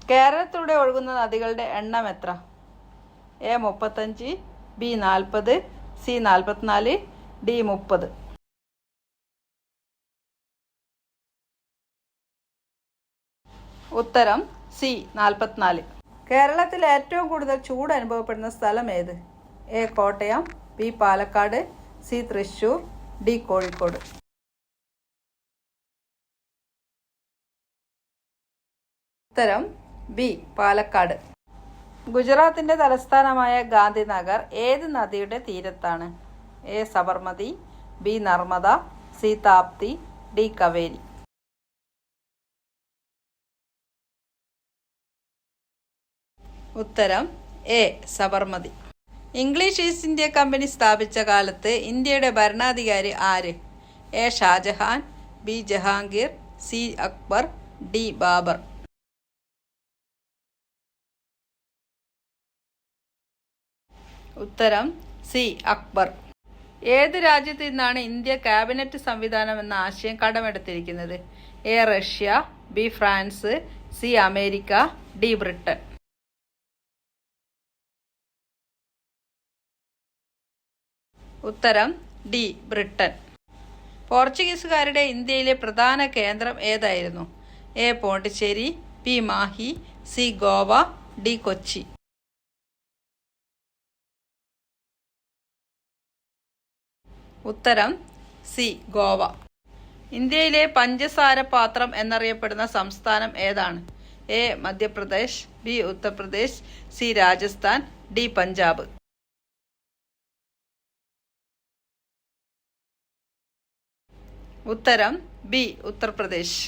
കേരളത്തിലൂടെ ഒഴുകുന്ന നദികളുടെ എണ്ണം എത്ര? A 35, B 40, C 44, D 30. ഉത്തരം സി 44. കേരളത്തിൽ ഏറ്റവും കൂടുതൽ ചൂട് അനുഭവപ്പെടുന്ന സ്ഥലം ഏത്? A Kottayam, B Palakkad, C Thrissur, D Kozhikode. ഉത്തരം ബി പാലക്കാട്. ഗുജറാത്തിൻ്റെ തലസ്ഥാനമായ ഗാന്ധിനഗർ ഏത് നദിയുടെ തീരത്താണ്? A Sabarmati, B Narmada, C Tapti, D Kaveri. ഉത്തരം A Sabarmati. English East India Company സ്ഥാപിച്ച കാലത്ത് ഇന്ത്യയുടെ ഭരണാധികാരി ആര്? A Shahjahan, B Jahangir, C Akbar, D Babur. ഉത്തരം സി അക്ബർ. ഏത് രാജ്യത്തു നിന്നാണ് ഇന്ത്യ ക്യാബിനറ്റ് സംവിധാനം എന്ന ആശയം കടമെടുത്തിരിക്കുന്നത്? A Russia, B France, C America, D Britain. ഉത്തരം ഡി ബ്രിട്ടൻ. പോർച്ചുഗീസുകാരുടെ ഇന്ത്യയിലെ പ്രധാന കേന്ദ്രം ഏതായിരുന്നു? A Pondicherry, B Mahe, C Goa, D Kochi. ഉത്തരം സി ഗോവ. ഇന്ത്യയിലെ പഞ്ചസാര പാത്രം എന്നറിയപ്പെടുന്ന സംസ്ഥാനം ഏതാണ്? A Madhya Pradesh, B Uttar Pradesh, C Rajasthan, D Punjab. ഉത്തരം ബി ഉത്തർപ്രദേശ്.